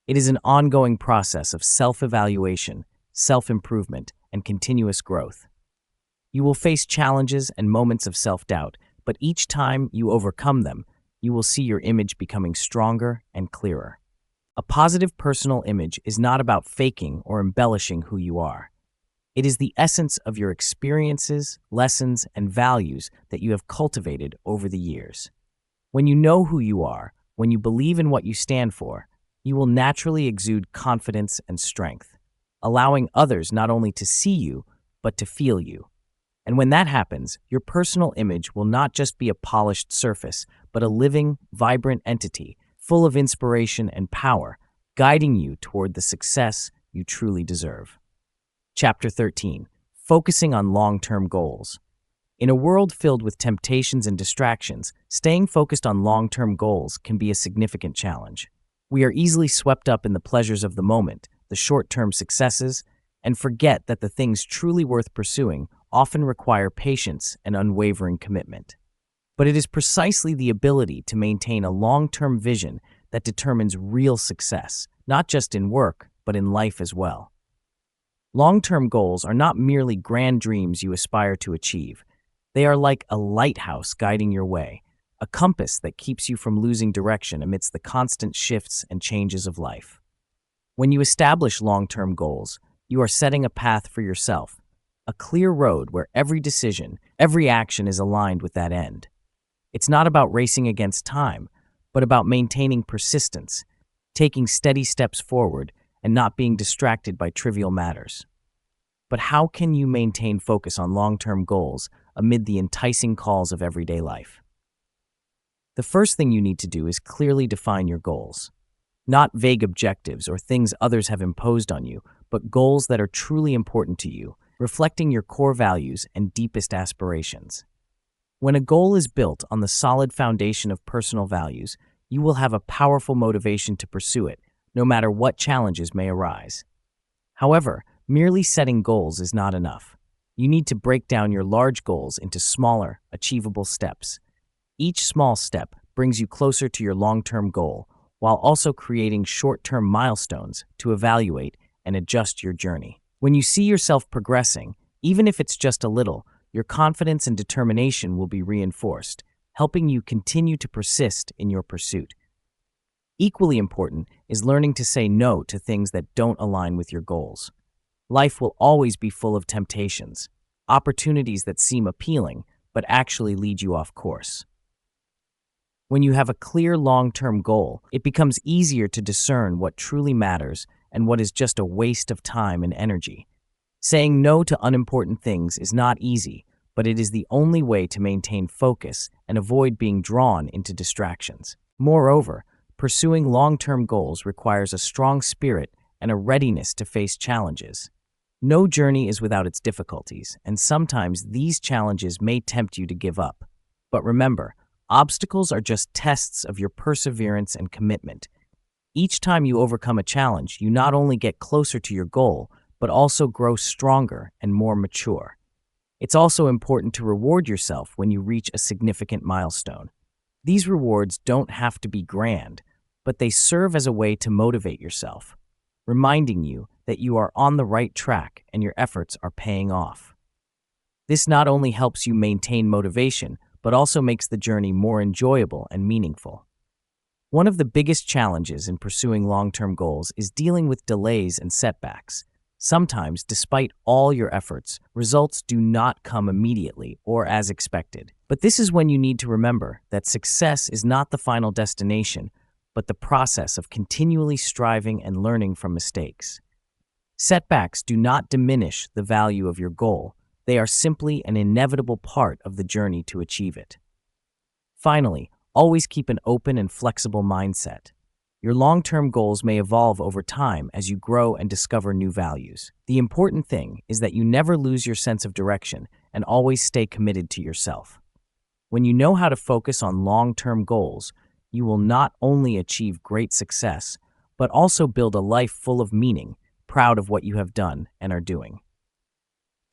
It is an ongoing process of self-evaluation, self-improvement, and continuous growth. You will face challenges and moments of self-doubt, but each time you overcome them, you will see your image becoming stronger and clearer. A positive personal image is not about faking or embellishing who you are. It is the essence of your experiences, lessons, and values that you have cultivated over the years. When you know who you are, when you believe in what you stand for, you will naturally exude confidence and strength, allowing others not only to see you, but to feel you. And when that happens, your personal image will not just be a polished surface, but a living, vibrant entity, full of inspiration and power, guiding you toward the success you truly deserve. Chapter 13. Focusing on long-term goals. In a world filled with temptations and distractions, staying focused on long-term goals can be a significant challenge. We are easily swept up in the pleasures of the moment, the short-term successes, and forget that the things truly worth pursuing often require patience and unwavering commitment. But it is precisely the ability to maintain a long-term vision that determines real success, not just in work, but in life as well. Long-term goals are not merely grand dreams you aspire to achieve. They are like a lighthouse guiding your way, a compass that keeps you from losing direction amidst the constant shifts and changes of life. When you establish long-term goals, you are setting a path for yourself, a clear road where every decision, every action is aligned with that end. It's not about racing against time, but about maintaining persistence, taking steady steps forward, and not being distracted by trivial matters. But how can you maintain focus on long-term goals amid the enticing calls of everyday life? The first thing you need to do is clearly define your goals. Not vague objectives or things others have imposed on you, but goals that are truly important to you, reflecting your core values and deepest aspirations. When a goal is built on the solid foundation of personal values, you will have a powerful motivation to pursue it, no matter what challenges may arise. However, merely setting goals is not enough. You need to break down your large goals into smaller, achievable steps. Each small step brings you closer to your long-term goal, while also creating short-term milestones to evaluate and adjust your journey. When you see yourself progressing, even if it's just a little, your confidence and determination will be reinforced, helping you continue to persist in your pursuit. Equally important is learning to say no to things that don't align with your goals. Life will always be full of temptations, opportunities that seem appealing, but actually lead you off course. When you have a clear long-term goal, it becomes easier to discern what truly matters and what is just a waste of time and energy. Saying no to unimportant things is not easy, but it is the only way to maintain focus and avoid being drawn into distractions. Moreover, pursuing long-term goals requires a strong spirit and a readiness to face challenges. No journey is without its difficulties, and sometimes these challenges may tempt you to give up. But remember, obstacles are just tests of your perseverance and commitment. Each time you overcome a challenge, you not only get closer to your goal, but also grow stronger and more mature. It's also important to reward yourself when you reach a significant milestone. These rewards don't have to be grand, but they serve as a way to motivate yourself, reminding you that you are on the right track and your efforts are paying off. This not only helps you maintain motivation, but also makes the journey more enjoyable and meaningful. One of the biggest challenges in pursuing long-term goals is dealing with delays and setbacks. Sometimes, despite all your efforts, results do not come immediately or as expected. But this is when you need to remember that success is not the final destination, but the process of continually striving and learning from mistakes. Setbacks do not diminish the value of your goal. They are simply an inevitable part of the journey to achieve it. Finally, always keep an open and flexible mindset. Your long-term goals may evolve over time as you grow and discover new values. The important thing is that you never lose your sense of direction and always stay committed to yourself. When you know how to focus on long-term goals, you will not only achieve great success, but also build a life full of meaning, proud of what you have done and are doing.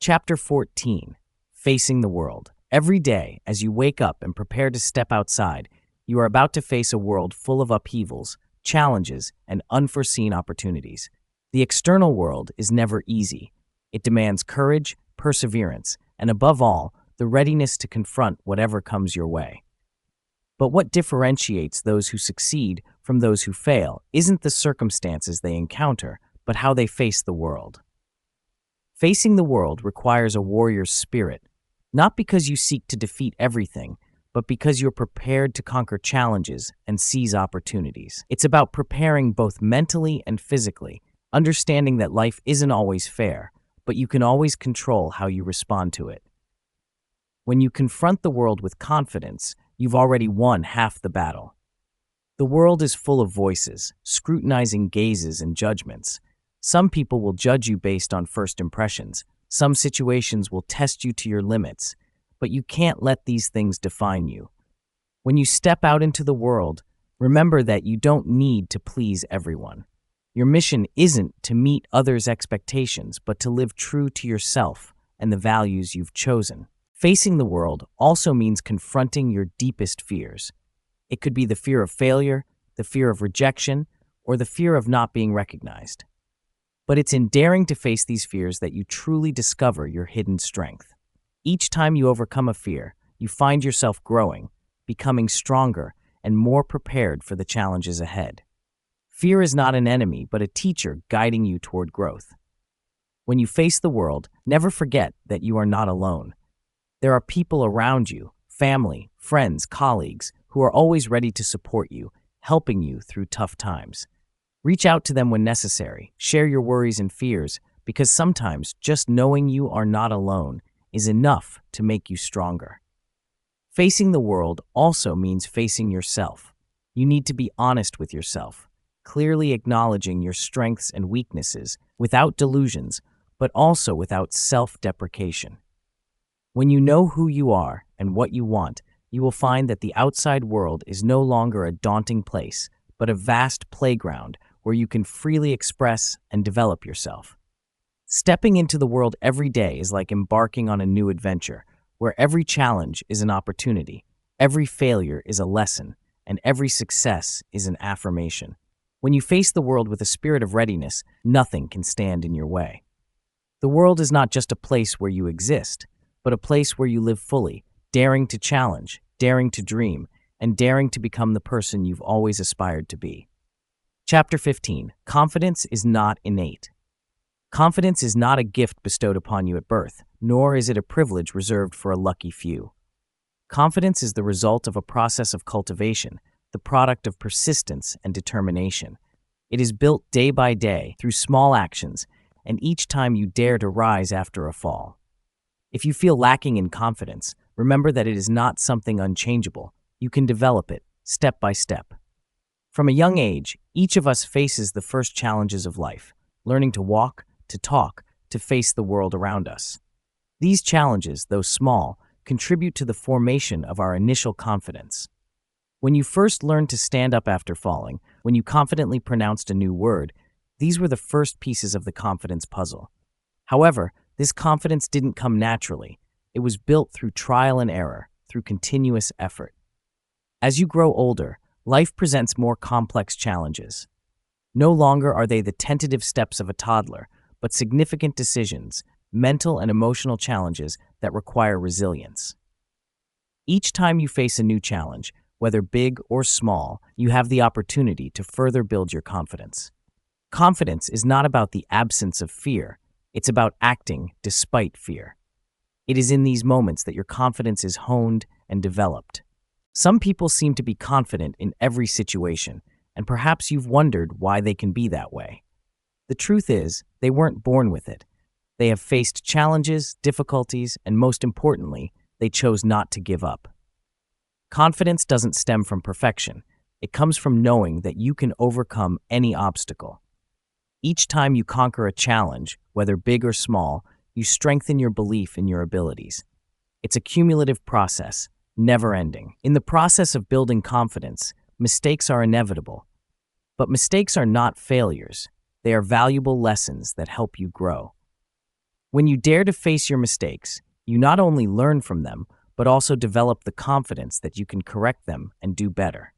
Chapter 14. Facing the World. Every day, as you wake up and prepare to step outside, you are about to face a world full of upheavals, challenges, and unforeseen opportunities. The external world is never easy. It demands courage, perseverance, and above all, the readiness to confront whatever comes your way. But what differentiates those who succeed from those who fail isn't the circumstances they encounter, but how they face the world. Facing the world requires a warrior's spirit, not because you seek to defeat everything, but because you're prepared to conquer challenges and seize opportunities. It's about preparing both mentally and physically, understanding that life isn't always fair, but you can always control how you respond to it. When you confront the world with confidence, you've already won half the battle. The world is full of voices, scrutinizing gazes and judgments. Some people will judge you based on first impressions. Some situations will test you to your limits, but you can't let these things define you. When you step out into the world, remember that you don't need to please everyone. Your mission isn't to meet others' expectations, but to live true to yourself and the values you've chosen. Facing the world also means confronting your deepest fears. It could be the fear of failure, the fear of rejection, or the fear of not being recognized. But it's in daring to face these fears that you truly discover your hidden strength. Each time you overcome a fear, you find yourself growing, becoming stronger, and more prepared for the challenges ahead. Fear is not an enemy, but a teacher guiding you toward growth. When you face the world, never forget that you are not alone. There are people around you, family, friends, colleagues, who are always ready to support you, helping you through tough times. Reach out to them when necessary, share your worries and fears, because sometimes just knowing you are not alone is enough to make you stronger. Facing the world also means facing yourself. You need to be honest with yourself, clearly acknowledging your strengths and weaknesses without delusions, but also without self-deprecation. When you know who you are and what you want, you will find that the outside world is no longer a daunting place, but a vast playground where you can freely express and develop yourself. Stepping into the world every day is like embarking on a new adventure, where every challenge is an opportunity, every failure is a lesson, and every success is an affirmation. When you face the world with a spirit of readiness, nothing can stand in your way. The world is not just a place where you exist, but a place where you live fully, daring to challenge, daring to dream, and daring to become the person you've always aspired to be. Chapter 15. Confidence is not innate. Confidence is not a gift bestowed upon you at birth, nor is it a privilege reserved for a lucky few. Confidence is the result of a process of cultivation, the product of persistence and determination. It is built day by day through small actions, and each time you dare to rise after a fall. If you feel lacking in confidence, remember that it is not something unchangeable. You can develop it, step by step. From a young age, each of us faces the first challenges of life, learning to walk, to talk, to face the world around us. These challenges, though small, contribute to the formation of our initial confidence. When you first learned to stand up after falling, when you confidently pronounced a new word, these were the first pieces of the confidence puzzle. However, this confidence didn't come naturally. It was built through trial and error, through continuous effort. As you grow older, life presents more complex challenges. No longer are they the tentative steps of a toddler, but significant decisions, mental and emotional challenges that require resilience. Each time you face a new challenge, whether big or small, you have the opportunity to further build your confidence. Confidence is not about the absence of fear, it's about acting despite fear. It is in these moments that your confidence is honed and developed. Some people seem to be confident in every situation, and perhaps you've wondered why they can be that way. The truth is, they weren't born with it. They have faced challenges, difficulties, and most importantly, they chose not to give up. Confidence doesn't stem from perfection. It comes from knowing that you can overcome any obstacle. Each time you conquer a challenge, whether big or small, you strengthen your belief in your abilities. It's a cumulative process, never ending. In the process of building confidence, mistakes are inevitable. But mistakes are not failures. They are valuable lessons that help you grow. When you dare to face your mistakes, you not only learn from them, but also develop the confidence that you can correct them and do better.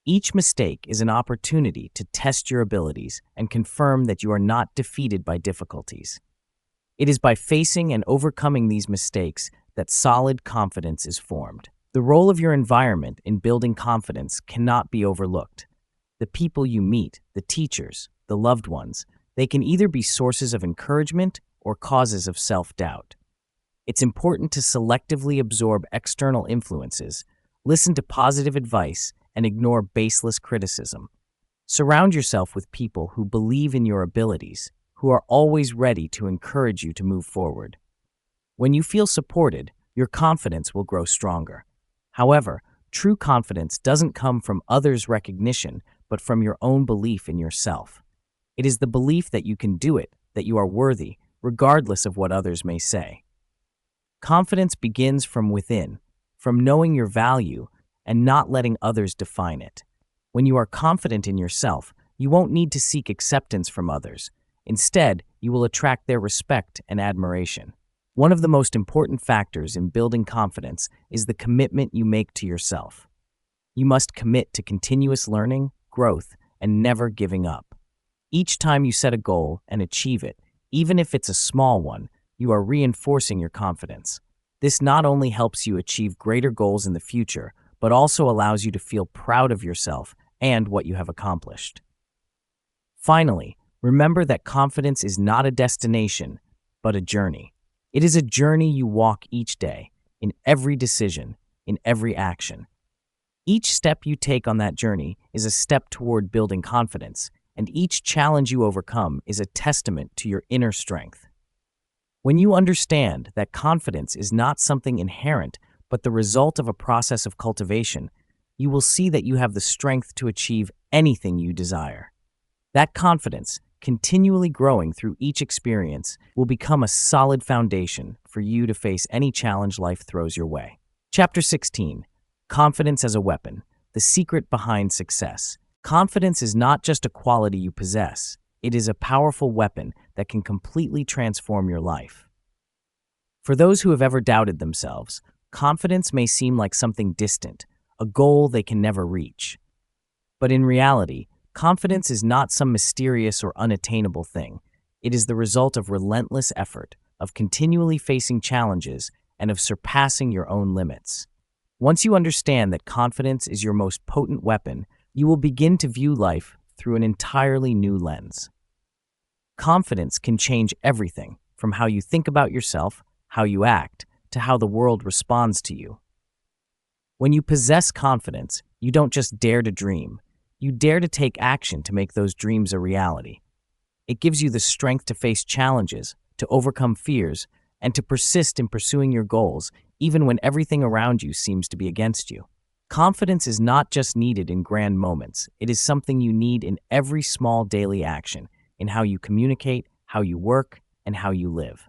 Each mistake is an opportunity to test your abilities and confirm that you are not defeated by difficulties. It is by facing and overcoming these mistakes that solid confidence is formed. The role of your environment in building confidence cannot be overlooked. The people you meet, the teachers, the loved ones, they can either be sources of encouragement or causes of self-doubt. It's important to selectively absorb external influences, listen to positive advice, and ignore baseless criticism. Surround yourself with people who believe in your abilities, who are always ready to encourage you to move forward. When you feel supported, your confidence will grow stronger. However, true confidence doesn't come from others' recognition, but from your own belief in yourself. It is the belief that you can do it, that you are worthy, regardless of what others may say. Confidence begins from within, from knowing your value and not letting others define it. When you are confident in yourself, you won't need to seek acceptance from others. Instead, you will attract their respect and admiration. One of the most important factors in building confidence is the commitment you make to yourself. You must commit to continuous learning, growth, and never giving up. Each time you set a goal and achieve it, even if it's a small one, you are reinforcing your confidence. This not only helps you achieve greater goals in the future, but also allows you to feel proud of yourself and what you have accomplished. Finally, remember that confidence is not a destination, but a journey. It is a journey you walk each day, in every decision, in every action. Each step you take on that journey is a step toward building confidence, and each challenge you overcome is a testament to your inner strength. When you understand that confidence is not something inherent, but the result of a process of cultivation, you will see that you have the strength to achieve anything you desire. That confidence, continually growing through each experience, will become a solid foundation for you to face any challenge life throws your way. Chapter 16. Confidence as a Weapon. The Secret Behind Success. Confidence is not just a quality you possess. It is a powerful weapon that can completely transform your life. For those who have ever doubted themselves, confidence may seem like something distant, a goal they can never reach. But in reality, confidence is not some mysterious or unattainable thing. It is the result of relentless effort, of continually facing challenges, and of surpassing your own limits. Once you understand that confidence is your most potent weapon, you will begin to view life through an entirely new lens. Confidence can change everything, from how you think about yourself, how you act, to how the world responds to you. When you possess confidence, you don't just dare to dream. You dare to take action to make those dreams a reality. It gives you the strength to face challenges, to overcome fears, and to persist in pursuing your goals, even when everything around you seems to be against you. Confidence is not just needed in grand moments. It is something you need in every small daily action, in how you communicate, how you work, and how you live.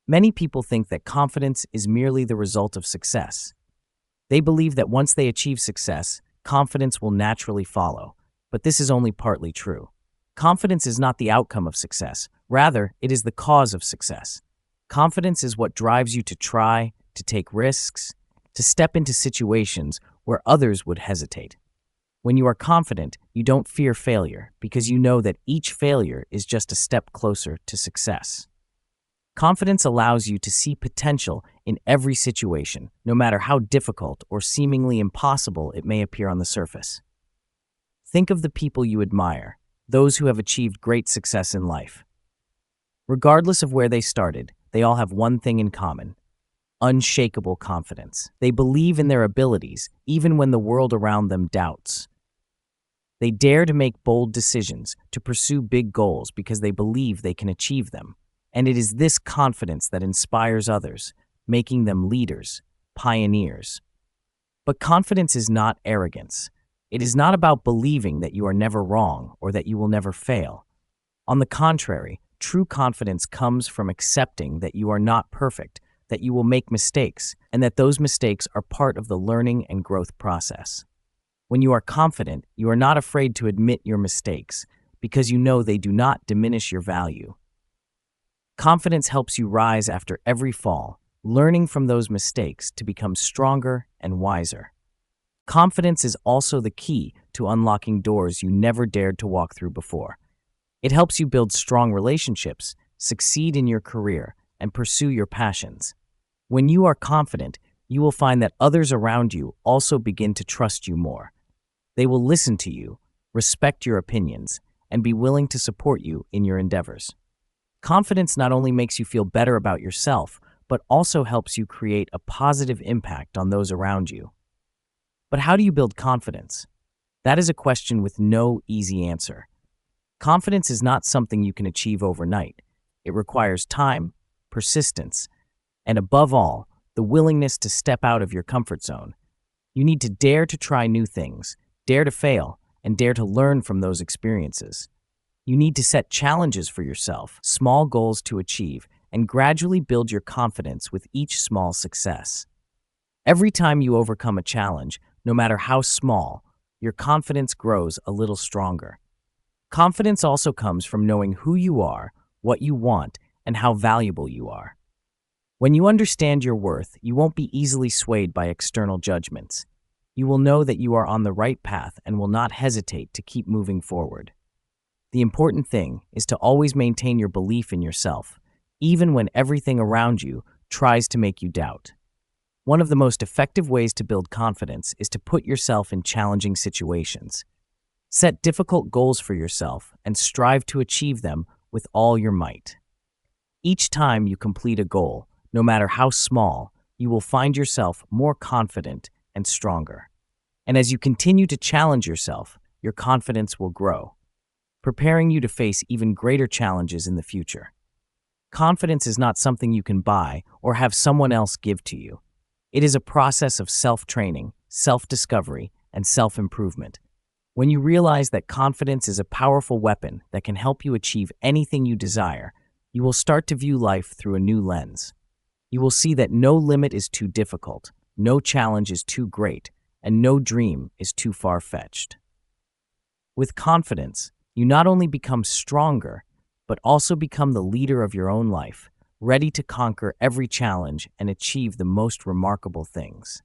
Many people think that confidence is merely the result of success. They believe that once they achieve success, confidence will naturally follow, but this is only partly true. Confidence is not the outcome of success. Rather, it is the cause of success. Confidence is what drives you to try, to take risks, to step into situations where others would hesitate. When you are confident, you don't fear failure because you know that each failure is just a step closer to success. Confidence allows you to see potential in every situation, no matter how difficult or seemingly impossible it may appear on the surface. Think of the people you admire, those who have achieved great success in life. Regardless of where they started, they all have one thing in common: unshakable confidence. They believe in their abilities, even when the world around them doubts. They dare to make bold decisions, to pursue big goals because they believe they can achieve them. And it is this confidence that inspires others, making them leaders, pioneers. But confidence is not arrogance. It is not about believing that you are never wrong or that you will never fail. On the contrary, true confidence comes from accepting that you are not perfect, that you will make mistakes, and that those mistakes are part of the learning and growth process. When you are confident, you are not afraid to admit your mistakes because you know they do not diminish your value. Confidence helps you rise after every fall, learning from those mistakes to become stronger and wiser. Confidence is also the key to unlocking doors you never dared to walk through before. It helps you build strong relationships, succeed in your career, and pursue your passions. When you are confident, you will find that others around you also begin to trust you more. They will listen to you, respect your opinions, and be willing to support you in your endeavors. Confidence not only makes you feel better about yourself, but also helps you create a positive impact on those around you. But how do you build confidence? That is a question with no easy answer. Confidence is not something you can achieve overnight. It requires time, persistence, and above all, the willingness to step out of your comfort zone. You need to dare to try new things, dare to fail, and dare to learn from those experiences. You need to set challenges for yourself, small goals to achieve, and gradually build your confidence with each small success. Every time you overcome a challenge, no matter how small, your confidence grows a little stronger. Confidence also comes from knowing who you are, what you want, and how valuable you are. When you understand your worth, you won't be easily swayed by external judgments. You will know that you are on the right path and will not hesitate to keep moving forward. The important thing is to always maintain your belief in yourself, even when everything around you tries to make you doubt. One of the most effective ways to build confidence is to put yourself in challenging situations. Set difficult goals for yourself and strive to achieve them with all your might. Each time you complete a goal, no matter how small, you will find yourself more confident and stronger. And as you continue to challenge yourself, your confidence will grow, preparing you to face even greater challenges in the future. Confidence is not something you can buy or have someone else give to you. It is a process of self-training, self-discovery, and self-improvement. When you realize that confidence is a powerful weapon that can help you achieve anything you desire, you will start to view life through a new lens. You will see that no limit is too difficult, no challenge is too great, and no dream is too far-fetched. With confidence, you not only become stronger, but also become the leader of your own life, ready to conquer every challenge and achieve the most remarkable things.